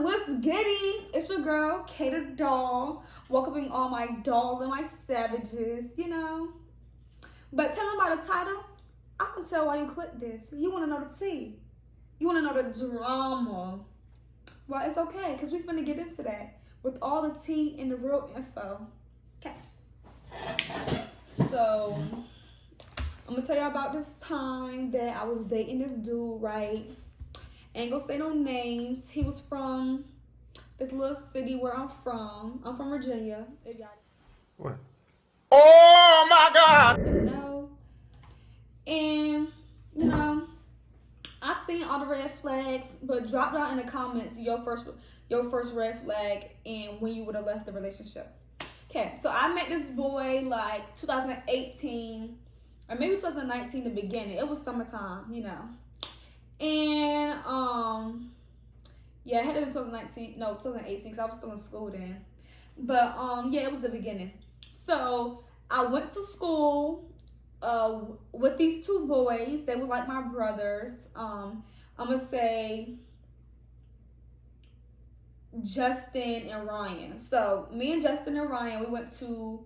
What's goody? It's your girl, Kay the Doll, welcoming all my doll and my savages, you know. But tell them about the title. I can tell why you clicked this. You want to know the tea. You want to know the drama. Well, it's okay, because we're finna get into that with all the tea and the real info. Okay. So, I'm going to tell you about this time that I was dating this dude, right? Ain't gonna say no names. He was from this little city where I'm from. I'm from Virginia. If y'all what? Oh my God! didn't know. And you know, I seen all the red flags, but drop down in the comments your first red flag and when you would have left the relationship. Okay, so I met this boy like 2018 or maybe 2019, the beginning. It was summertime, you know. And yeah, it had to be 2018 because I was still in school then. But yeah, it was the beginning. So I went to school with these two boys. They were like my brothers. I'm gonna say Justin and Ryan. So me and Justin and Ryan, we went to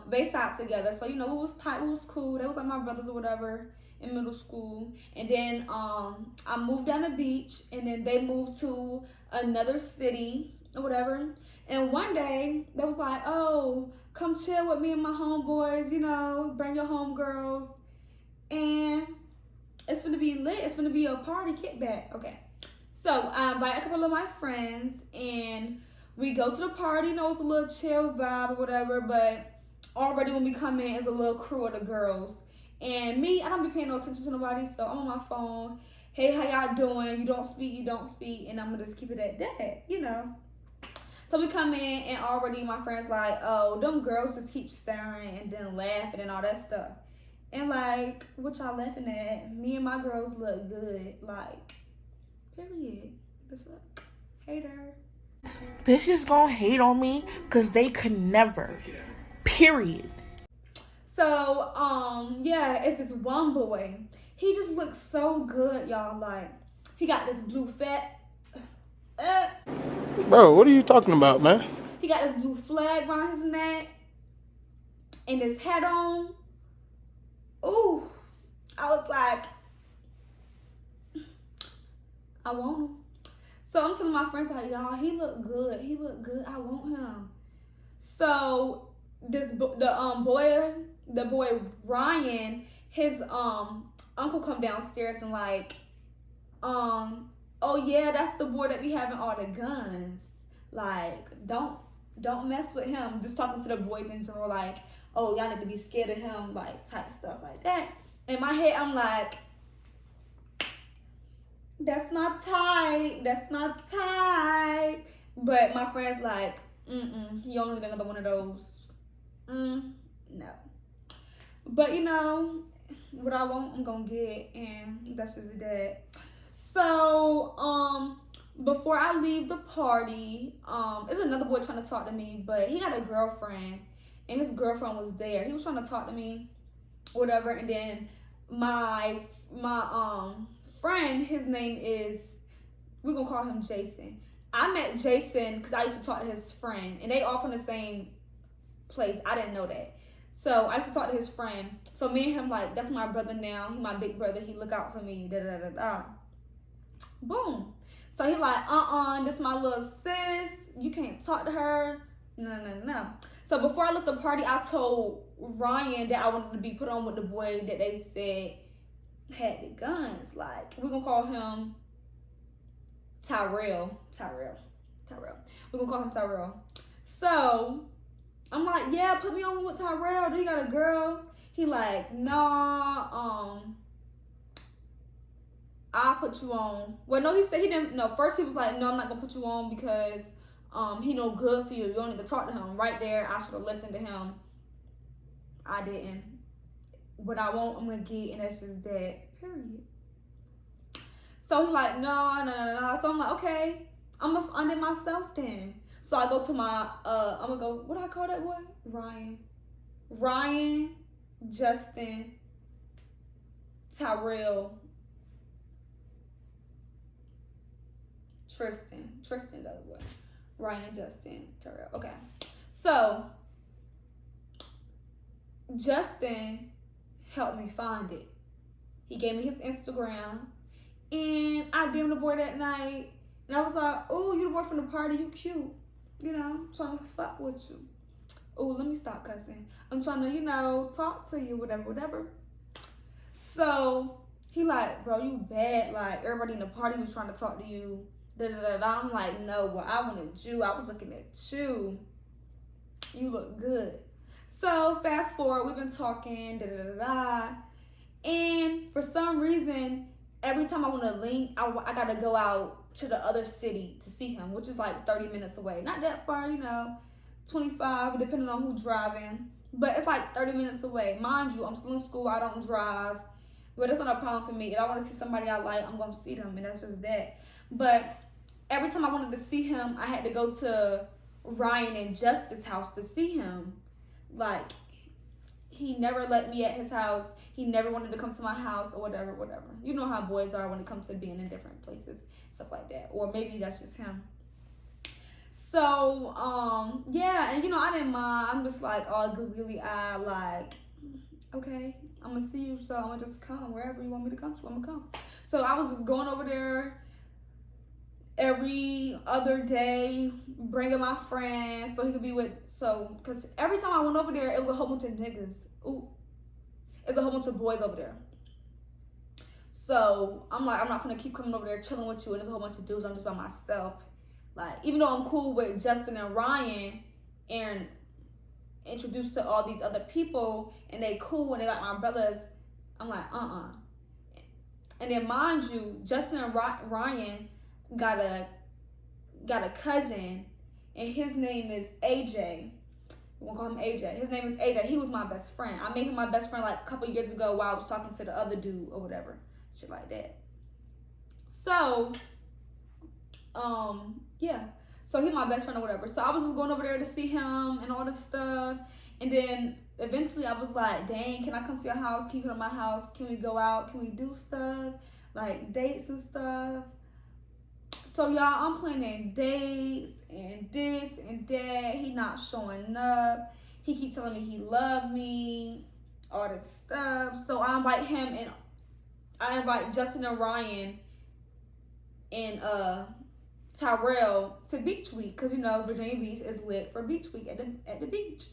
Bayside together. So you know, it was tight, it was cool. They was like my brothers or whatever in middle school. And then I moved down the beach, and then they moved to another city or whatever. And one day they was like, oh, come chill with me and my homeboys, you know, bring your homegirls, and it's gonna be lit. It's gonna be a party kickback. Okay, so I invite a couple of my friends, and we go to the party. You know, it's a little chill vibe or whatever, but already when we come in, it's a little crew of the girls. And me, I don't be paying no attention to nobody, so I'm on my phone. Hey, how y'all doing? You don't speak, and I'm gonna just keep it at that, you know. So we come in, and already my friends like, oh, them girls just keep staring and then laughing and all that stuff. And like, what y'all laughing at? Me and my girls look good, like, period. The fuck? Hater. Bitches gonna hate on me because they could never. Period. So, yeah, it's this one boy. He just looks so good, y'all. Like, he got this blue fat. Bro, what are you talking about, man? He got this blue flag around his neck and his hat on. Ooh, I was like, I want him. So I'm telling my friends, like, y'all, he look good. He look good. I want him. So the boy Ryan, his uncle come downstairs and like, oh yeah, that's the boy that be having all the guns. Like, don't mess with him. Just talking to the boys in general, like, oh, y'all need to be scared of him, like, type stuff like that. In my head, I'm like, that's my type. That's my type. But my friend's like, he only need another one of those. No. But you know, what I want, I'm gonna get, and that's just that. So, before I leave the party, there's another boy trying to talk to me, but he had a girlfriend, and his girlfriend was there. He was trying to talk to me, whatever, and then my friend, his name is, we're gonna call him Jason. I met Jason because I used to talk to his friend, and they all from the same place. I didn't know that. So I used to talk to his friend. So me and him, like, that's my brother now. He my big brother. He look out for me. Da da da da. Boom. So he like, this my little sis. You can't talk to her. No. So before I left the party, I told Ryan that I wanted to be put on with the boy that they said had the guns. Like, we're gonna call him Tyrell. We're gonna call him Tyrell. So I'm like, yeah, put me on with Tyrell. Do you got a girl? He like, nah, I'll put you on. Well, no, he said he didn't. No, first he was like, no, I'm not gonna put you on because he no good for you. You don't need to talk to him. Right there, I should have listened to him. I didn't. What I want, I'm gonna get, and that's just that. Period. So he like, no. So I'm like, okay, I'm gonna under myself then. So I go to my, I'm gonna go, what do I call that boy? Ryan, Justin, Tyrell, Tristan, the other one. Ryan, Justin, Terrell. Okay. So, Justin helped me find it. He gave me his Instagram. And I DM'd the boy that night. And I was like, oh, you the boy from the party. You cute. You know, I'm trying to fuck with you. Oh, let me stop cussing. I'm trying to, talk to you, whatever. So, he like, bro, you bad. Like, everybody in the party was trying to talk to you. I'm like, no, well, I wanted you. I was looking at you. You look good. So, fast forward, we've been talking, and for some reason, every time I want to link, I got to go out to the other city to see him, which is like 30 minutes away. Not that far, 25, depending on who's driving. But it's like 30 minutes away. Mind you, I'm still in school. I don't drive. But that's not a problem for me. If I want to see somebody I like, I'm going to see them, and that's just that. But every time I wanted to see him, I had to go to Ryan and Justice's house to see him. Like, he never let me at his house. He never wanted to come to my house or whatever. You know how boys are when it comes to being in different places, stuff like that. Or maybe that's just him. So, yeah, and I didn't mind. I'm just like all googly eyed, like, okay, I'm gonna see you, so I'm gonna just come wherever you want me to come to. I'm gonna come. So I was just going over there every other day, bringing my friends so he could be with. So, because every time I went over there, it was a whole bunch of niggas. Ooh, it's a whole bunch of boys over there. So I'm like, I'm not gonna keep coming over there chilling with you, and there's a whole bunch of dudes. I'm just by myself. Like, even though I'm cool with Justin and Ryan and introduced to all these other people and they cool and they like my brothers, I'm like, And then mind you, Justin and Ryan got a cousin, and his name is AJ. We'll call him AJ. His name is AJ. He was my best friend. I made him my best friend like a couple years ago while I was talking to the other dude or whatever. Shit like that. So, yeah. So he's my best friend or whatever. So I was just going over there to see him and all this stuff. And then eventually I was like, dang, can I come to your house? Can you come to my house? Can we go out? Can we do stuff? Like dates and stuff. So y'all, I'm planning dates and this and that. He not showing up. He keep telling me he loved me. All this stuff. So I invite him and I invite Justin and Ryan and Tyrell to Beach Week, because Virginia Beach is lit for Beach Week at the beach.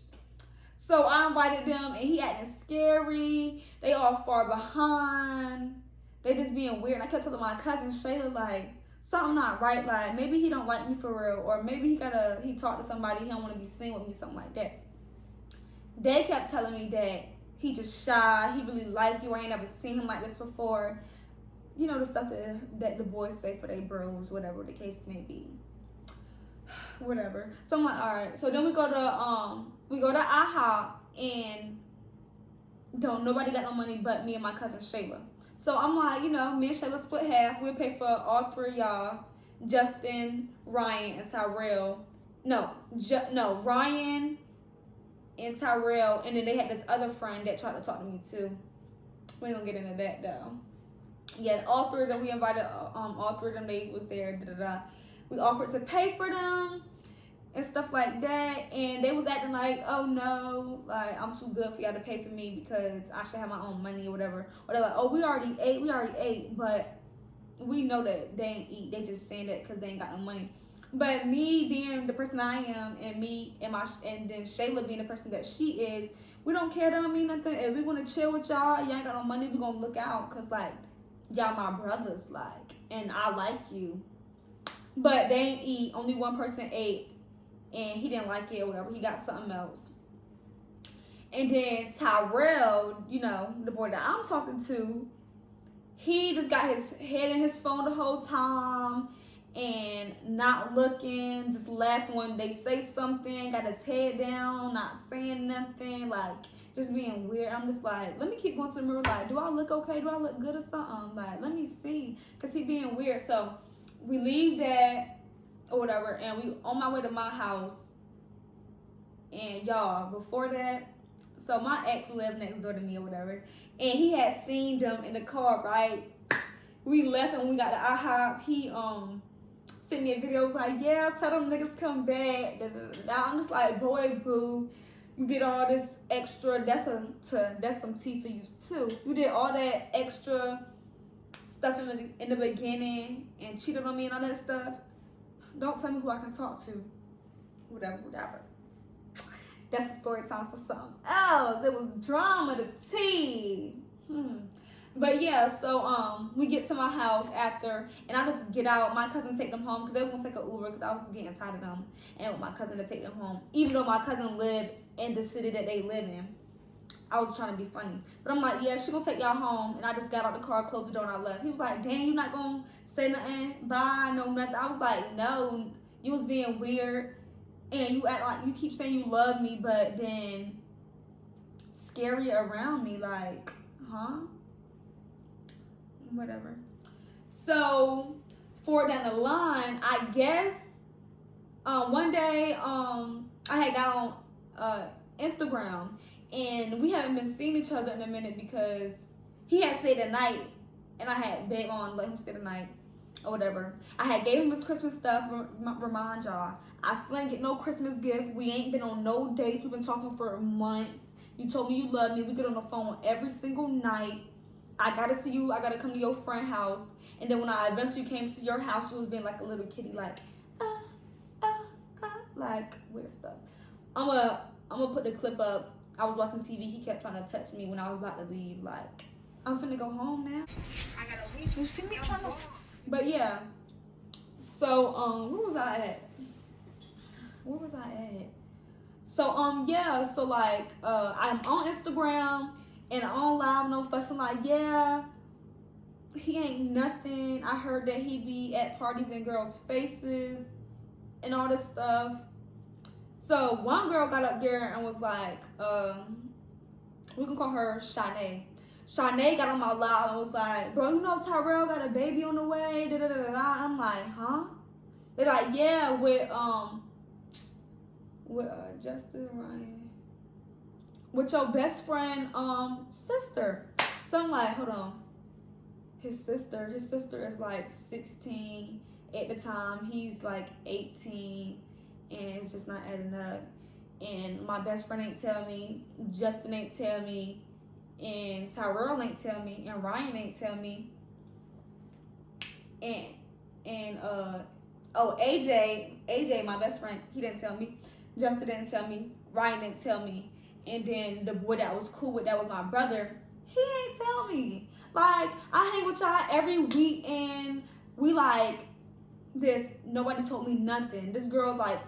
So I invited them, and he acting scary. They all far behind. They just being weird. And I kept telling my cousin Shayla, like, something not right. Like, maybe he don't like me for real, or maybe he talked to somebody, he don't want to be seen with me, something like that. They kept telling me that he just shy. He really like you. I ain't never seen him like this before. The stuff that the boys say for their bros, whatever the case may be. Whatever. So I'm like, all right. So then we go to IHOP, and nobody got no money but me and my cousin Shayla. So I'm like, me and Shayla split half. We'll pay for all three of y'all, Justin, Ryan, and Tyrell. No, Ryan and Tyrell, and then they had this other friend that tried to talk to me too. We ain't gonna get into that though. Yeah, all three of them, we invited, all three of them, they was there, We offered to pay for them and stuff like that, and they was acting like, oh no, like, I'm too good for y'all to pay for me because I should have my own money or whatever. Or they're like, oh, we already ate, but we know that they ain't eat, they just saying that because they ain't got no money. But me being the person I am, and then Shayla being the person that she is, we don't care, don't mean nothing. If we want to chill with y'all, y'all ain't got no money, we gonna look out, because like, y'all my brothers, like, and I like you. But they ain't eat. Only one person ate, and he didn't like it or whatever. He got something else. And then Tyrell, the boy that I'm talking to, he just got his head in his phone the whole time and not looking, just laughing when they say something, got his head down, not saying nothing, like, just being weird. I'm just like, let me keep going to the mirror, like, do I look okay? Do I look good or something? Like, let me see, because he being weird. So we leave that or whatever, and we on my way to my house. And y'all, before that, so my ex lived next door to me or whatever, and he had seen them in the car, right? We left and we got to IHOP. He sent me a video. Was like, yeah, tell them niggas come back. Da, da, da, da. I'm just like, boy, boo, you did all this extra. That's some tea for you too. You did all that extra stuff in the beginning and cheated on me and all that stuff. Don't tell me who I can talk to. Whatever. That's a story time for something else. It was drama, the tea. But yeah, so we get to my house after, and I just get out. My cousin take them home because they were gonna take an Uber because I was getting tired of them, and with my cousin to take them home. Even though my cousin lived in the city that they live in, I was trying to be funny. But I'm like, yeah, she gonna take y'all home, and I just got out the car, closed the door, and I left. He was like, dang, you not gonna say nothing? Bye, no nothing. I was like, no, you was being weird, and you act like you keep saying you love me, but then scary around me, like, huh? Whatever. So for down the line, I guess one day I had got on Instagram, and we haven't been seeing each other in a minute because he had stayed the night and I had begged on let him stay the night or whatever. I had gave him his Christmas stuff, remind y'all. I still ain't get no Christmas gift. We ain't been on no dates. We've been talking for months. You told me you love me. We get on the phone every single night. I gotta see you. I gotta come to your friend's house. And then when I eventually came to your house, you was being like a little kitty, like, like weird stuff. I'm gonna put the clip up. I was watching TV. He kept trying to touch me when I was about to leave. Like, I'm finna go home now. I gotta leave. You see me trying to. But yeah. So where was I at? So yeah. So like I'm on Instagram. And on live, no fussing, like, yeah, he ain't nothing. I heard that he be at parties in girls' faces and all this stuff. So one girl got up there and was like, we can call her Shanae. Shanae got on my live and was like, bro, you know Tyrell got a baby on the way, da da da da. I'm like, huh? They're like, yeah, with Justin Ryan. With your best friend, sister. So I'm like, hold on. His sister is like 16 at the time. He's like 18, and it's just not adding up. And my best friend ain't tell me, Justin ain't tell me, and Tyrell ain't tell me, and Ryan ain't tell me. And AJ, my best friend, he didn't tell me. Justin didn't tell me. Ryan didn't tell me. And then the boy that was cool with, that was my brother, he ain't tell me. Like, I hang with y'all every week and we like this. Nobody told me nothing. This girl's like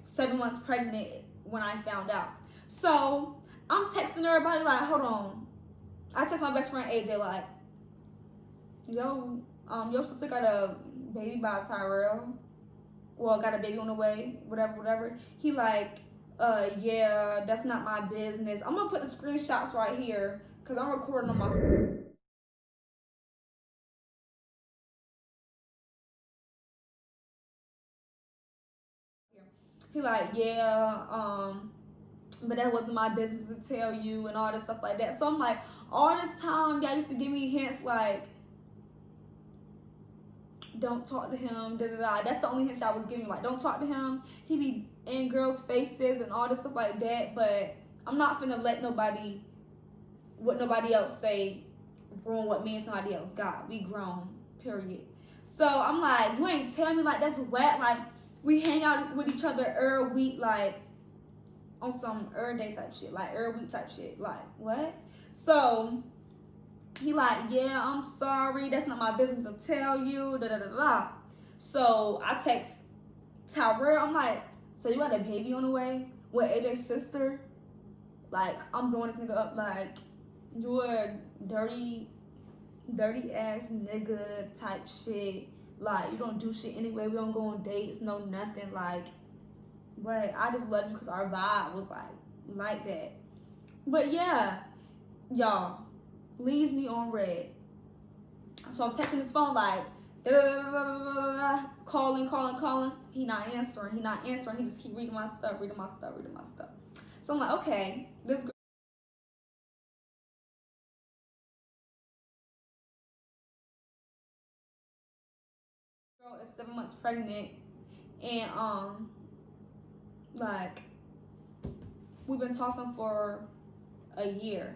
7 months pregnant when I found out. So I'm texting everybody like, hold on. I text my best friend AJ like, yo, your sister got a baby by Tyrell. Well, got a baby on the way, whatever. He like, yeah, that's not my business. I'm gonna put the screenshots right here because I'm recording on my phone. He like, yeah, but that wasn't my business to tell you and all this stuff like that. So I'm like, all this time y'all used to give me hints like, don't talk to him, da da da. That's the only hint y'all was giving me, like, don't talk to him. He be in girls' faces and all this stuff like that. But I'm not finna let what nobody else say ruin what me and somebody else got. We grown, period. So I'm like, you ain't tell me, like, that's wet. Like, we hang out with each other every week, like, on some every day type shit, like every week type shit. Like, what? So he like, yeah, I'm sorry, that's not my business to tell you, da da da da. So I text Tyrell, I'm like, so you got a baby on the way with AJ's sister? Like, I'm blowing this nigga up like, you're a dirty ass nigga type shit. Like, you don't do shit anyway, we don't go on dates, no nothing. Like, but I just love you because our vibe was like that. But yeah, y'all, leaves me on red. So I'm texting his phone like, calling. He not answering. He just keep reading my stuff. So I'm like, okay, this girl is 7 7 months pregnant, and like we've been talking for a year,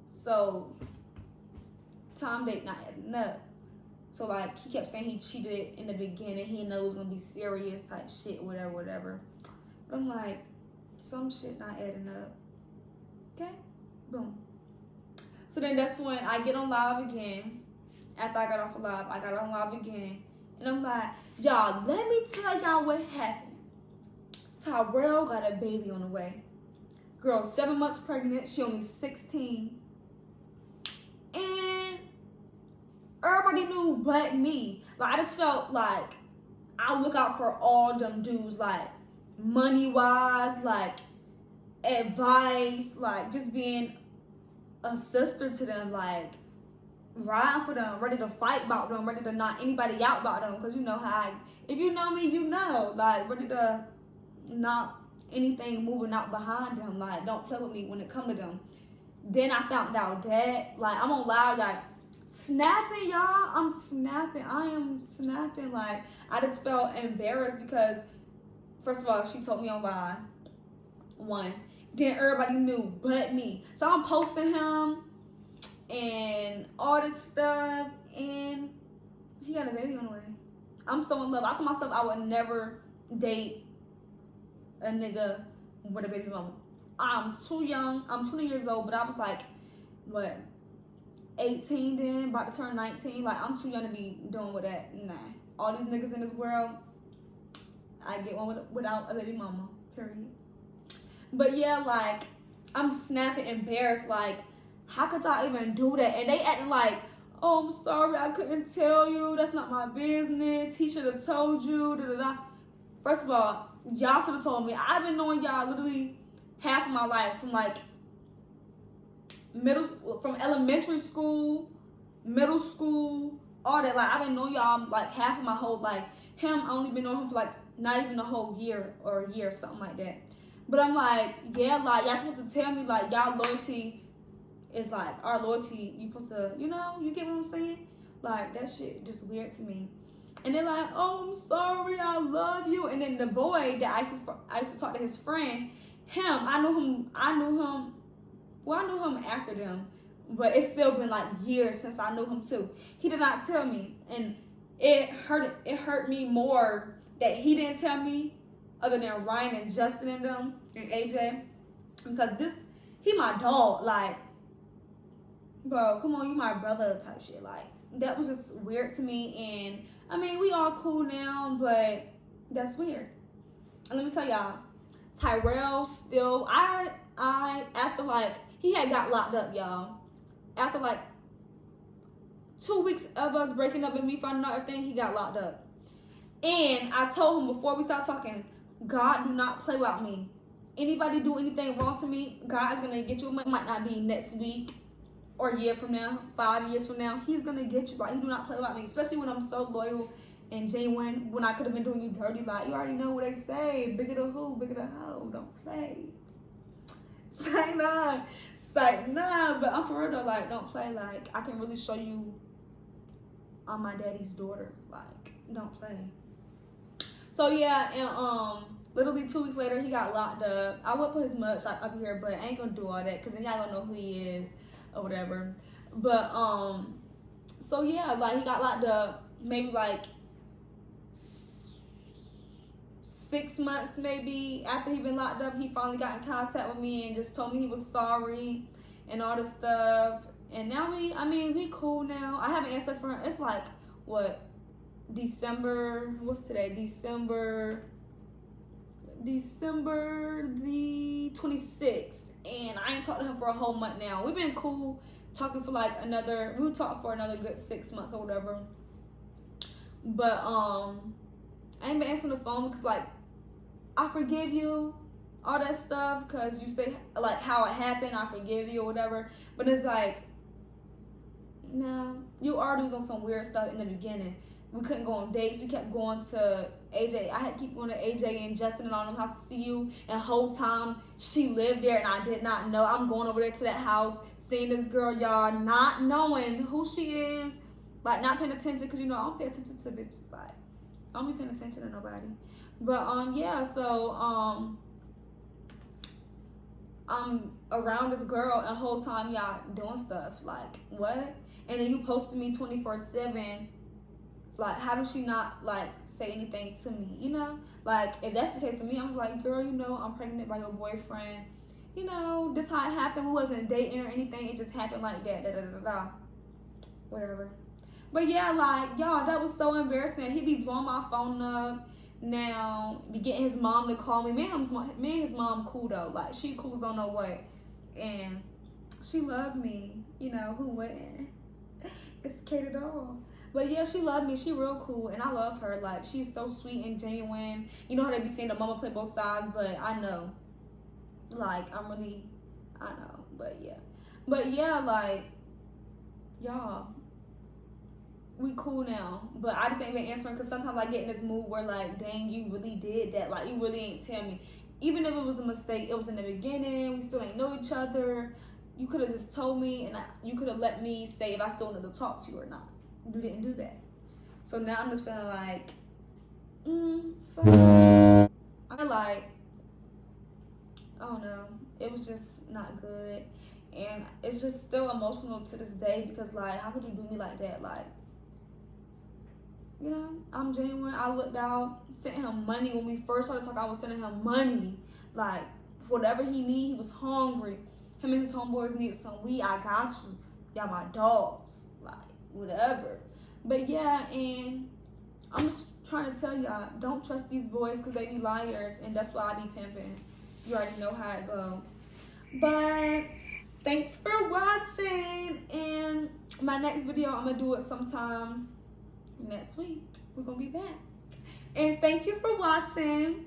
so time date not adding up. So like he kept saying he cheated in the beginning, he knows it's gonna be serious type shit, whatever. But I'm like, some shit not adding up. Okay, boom. So then that's when I get on live again. After I got off of live, I got on live again. And I'm like, y'all, let me tell y'all what happened. Tyrell got a baby on the way. Girl, 7 months pregnant. She only 16. And everybody knew but me. Like, I just felt like I look out for all them dudes, like money-wise, like advice, like just being a sister to them, like riding for them, ready to fight about them, ready to knock anybody out about them. Because you know how if you know me, you know, like ready to knock anything moving out behind them. Like, don't play with me when it come to them. Then I found out that, like, I'm on live, like snapping, y'all. I'm snapping. I am snapping. Like, I just felt embarrassed because, first of all, she told me on live. One. Then everybody knew but me. So I'm posting him and all this stuff, and he got a baby on the way. I'm so in love. I told myself I would never date a nigga with a baby mama. I'm too young. I'm 20 years old, but I was like, what, 18 then, about to turn 19. Like, I'm too young to be doing with that. Nah. All these niggas in this world, I get one without a baby mama, period. But yeah, like, I'm snapping, embarrassed. Like, how could y'all even do that? And they acting like, oh, I'm sorry, I couldn't tell you. That's not my business. He should have told you. Da, da, da. First of all, y'all should have told me. I've been knowing y'all literally half of my life, from like from elementary school, middle school, all that. Like, I've been knowing y'all like half of my whole life. Him, I only been knowing him for like not even a whole year or a year, something like that. But I'm like, yeah, like, y'all supposed to tell me, like, y'all loyalty is like our loyalty. You supposed to, you know, you get what I'm saying? Like, that shit just weird to me. And they're like, oh, I'm sorry, I love you. And then the boy that I used to talk to, his friend, I knew him after them, but it's still been like years since I knew him too. He did not tell me, and it hurt me more that he didn't tell me, other than Ryan and Justin and them and AJ, because he my dog. Like, bro, come on, you my brother type shit. Like, that was just weird to me. And I mean, we all cool now, but that's weird. And let me tell y'all, Tyrell still, after like, he had got locked up, y'all. After like 2 weeks of us breaking up and me finding out everything, he got locked up. And I told him before we started talking, God do not play about me. Anybody do anything wrong to me, God is going to get you. It might not be next week or a year from now, 5 years from now. He's going to get you. Like, he do not play about me, especially when I'm so loyal and genuine. When I could have been doing you dirty, like, you already know what they say. Bigger the who, bigger the hoe. Don't play. Say nah. But I'm for real though. Like, don't play. Like, I can really show you I'm my daddy's daughter. Like, don't play. So yeah, and literally 2 weeks later, he got locked up. I would put his mugshot up here, but I ain't gonna do all that because then y'all gonna know who he is or whatever. But so yeah, like, he got locked up maybe like 6 months maybe after he been locked up. He finally got in contact with me and just told me he was sorry and all this stuff. And now we cool now. I haven't answered for him. It's like, what, December, what's today? December the 26th. And I ain't talked to him for a whole month now. We've been cool, talking for like we would talk for another good 6 months or whatever. But I ain't been answering the phone because, like, I forgive you, all that stuff, because you say like how it happened, I forgive you or whatever. But it's like, no, you already was on some weird stuff in the beginning. We couldn't go on dates. We kept going to AJ. I had to keep going to AJ and Justin and all them house to see you. And the whole time she lived there and I did not know. I'm going over there to that house, seeing this girl, y'all, not knowing who she is, like, not paying attention, because, you know, I don't pay attention to bitches. Like, I don't be paying attention to nobody. But yeah, so I'm around this girl and the whole time y'all doing stuff. Like, what? And then you posted me 24/7. Like, how does she not, like, say anything to me, you know? Like, if that's the case for me, I'm like, girl, you know, I'm pregnant by your boyfriend. You know, this how it happened. We wasn't dating or anything. It just happened like that, da-da-da-da-da. Whatever. But, yeah, like, y'all, that was so embarrassing. He be blowing my phone up. Now, be getting his mom to call me. Me and his mom cool, though. Like, she cool as don't know what. And she loved me. You know, who wouldn't? It's catered off. But yeah, she loved me. She real cool, and I love her. Like, she's so sweet and genuine. You know how they be saying the mama play both sides, but I know. Like, I know. But yeah, like, y'all, we cool now. But I just ain't been answering because sometimes I get in this mood where, like, dang, you really did that. Like, you really ain't tell me. Even if it was a mistake, it was in the beginning. We still ain't know each other. You could have just told me, and you could have let me say if I still wanted to talk to you or not. You didn't do that. So now I'm just feeling like, fuck. I'm like, I don't know. It was just not good. And it's just still emotional to this day because, like, how could you do me like that? Like, you know, I'm genuine. I looked out, sent him money. When we first started talking, I was sending him money. Like, whatever he need, he was hungry. Him and his homeboys needed some weed. I got you. Y'all my dogs. Like, whatever. But yeah, and I'm just trying to tell y'all, don't trust these boys because they be liars, and that's why I be pimping. You already know how it go. But thanks for watching, and my next video, I'm gonna do it sometime next week. We're gonna be back. And thank you for watching.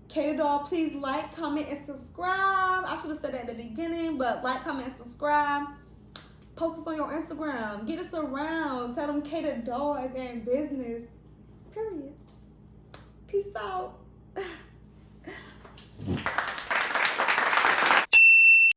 Katie Doll, please like, comment, and subscribe. I should have said that at the beginning, but like, comment, and subscribe. Post us on your Instagram. Get us around. Tell them Katie Doll is in business. Period. Peace out.